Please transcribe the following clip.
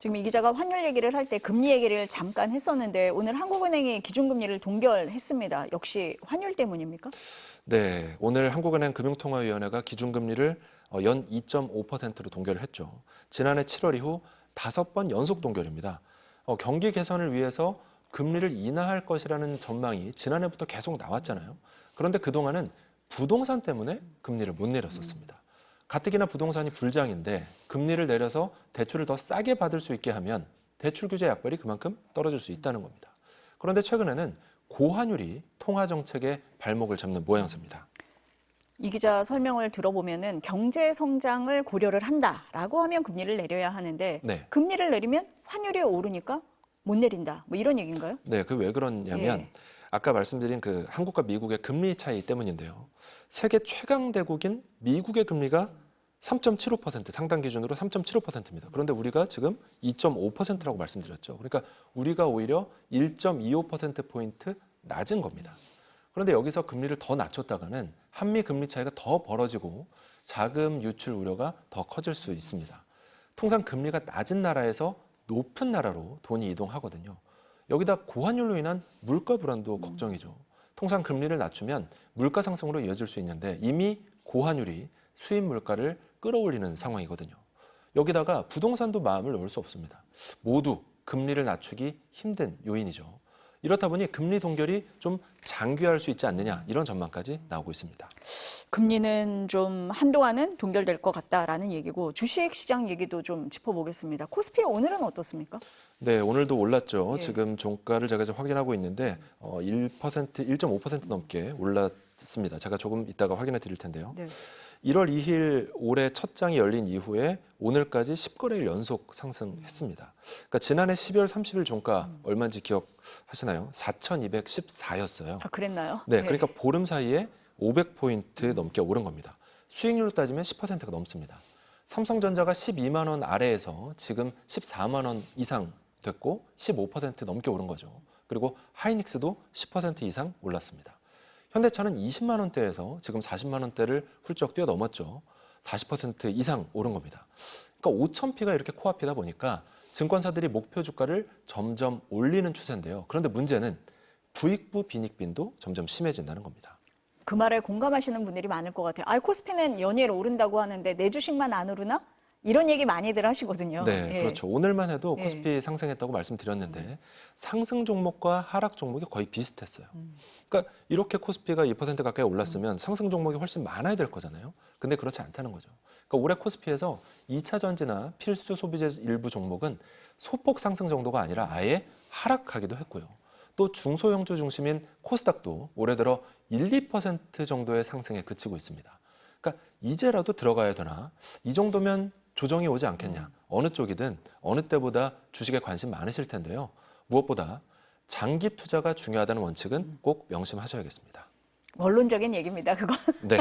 지금 이 기자가 환율 얘기를 할 때 금리 얘기를 잠깐 했었는데 오늘 한국은행이 기준금리를 동결했습니다. 역시 환율 때문입니까? 네, 오늘 한국은행 금융통화위원회가 기준금리를 연 2.5%로 동결을 했죠. 지난해 7월 이후 5번 연속 동결입니다. 경기 개선을 위해서 금리를 인하할 것이라는 전망이 지난해부터 계속 나왔잖아요. 그런데 그동안은 부동산 때문에 금리를 못 내렸었습니다. 가뜩이나 부동산이 불장인데 금리를 내려서 대출을 더 싸게 받을 수 있게 하면 대출 규제 약벌이 그만큼 떨어질 수 있다는 겁니다. 그런데 최근에는 고환율이 통화 정책의 발목을 잡는 모양새입니다. 이 기자 설명을 들어보면은 경제 성장을 고려를 한다라고 하면 금리를 내려야 하는데 네. 금리를 내리면 환율이 오르니까 못 내린다. 뭐 이런 얘기인가요? 네, 그 왜 그러냐면 예. 아까 말씀드린 그 한국과 미국의 금리 차이 때문인데요. 세계 최강 대국인 미국의 금리가 3.75%, 상당 기준으로 3.75%입니다. 그런데 우리가 지금 2.5%라고 말씀드렸죠. 그러니까 우리가 오히려 1.25%포인트 낮은 겁니다. 그런데 여기서 금리를 더 낮췄다가는 한미 금리 차이가 더 벌어지고 자금 유출 우려가 더 커질 수 있습니다. 통상 금리가 낮은 나라에서 높은 나라로 돈이 이동하거든요. 여기다 고환율로 인한 물가 불안도 걱정이죠. 통상 금리를 낮추면 물가 상승으로 이어질 수 있는데 이미 고환율이 수입 물가를 끌어올리는 상황이거든요. 여기다가 부동산도 마음을 놓을 수 없습니다. 모두 금리를 낮추기 힘든 요인이죠. 이렇다 보니 금리 동결이 좀 장기화할 수 있지 않느냐 이런 전망까지 나오고 있습니다. 금리는 좀 한동안은 동결될 것 같다라는 얘기고 주식 시장 얘기도 좀 짚어보겠습니다. 코스피 오늘은 어떻습니까? 네, 오늘도 올랐죠. 예. 지금 종가를 제가 지금 확인하고 있는데 1.5% 넘게 올랐습니다. 제가 조금 이따가 확인해 드릴 텐데요. 네. 1월 2일 올해 첫 장이 열린 이후에 오늘까지 10거래일 연속 상승했습니다. 그러니까 지난해 12월 30일 종가 얼마인지 기억하시나요? 4,214였어요. 아, 그랬나요? 네, 그러니까 보름 사이에 500포인트 넘게 오른 겁니다. 수익률로 따지면 10%가 넘습니다. 삼성전자가 12만 원 아래에서 지금 14만 원 이상 됐고 15% 넘게 오른 거죠. 그리고 하이닉스도 10% 이상 올랐습니다. 현대차는 20만 원대에서 지금 40만 원대를 훌쩍 뛰어넘었죠. 40% 이상 오른 겁니다. 그러니까 5,000피가 이렇게 코앞이다 보니까 증권사들이 목표 주가를 점점 올리는 추세인데요. 그런데 문제는 부익부 빈익빈도 점점 심해진다는 겁니다. 그 말에 공감하시는 분들이 많을 것 같아요. 아, 코스피는 연이을 오른다고 하는데 내 주식만 안 오르나? 이런 얘기 많이들 하시거든요. 네, 예. 그렇죠. 오늘만 해도 예. 코스피 상승했다고 말씀드렸는데 상승 종목과 하락 종목이 거의 비슷했어요. 그러니까 이렇게 코스피가 2% 가까이 올랐으면 상승 종목이 훨씬 많아야 될 거잖아요. 근데 그렇지 않다는 거죠. 그러니까 올해 코스피에서 2차 전지나 필수 소비재 일부 종목은 소폭 상승 정도가 아니라 아예 하락하기도 했고요. 또 중소형주 중심인 코스닥도 올해 들어 1, 2% 정도의 상승에 그치고 있습니다. 그러니까 이제라도 들어가야 되나? 이 정도면 조정이 오지 않겠냐. 어느 쪽이든 어느 때보다 주식에 관심 많으실 텐데요. 무엇보다 장기 투자가 중요하다는 원칙은 꼭 명심하셔야겠습니다. 원론적인 얘기입니다, 그건. 네.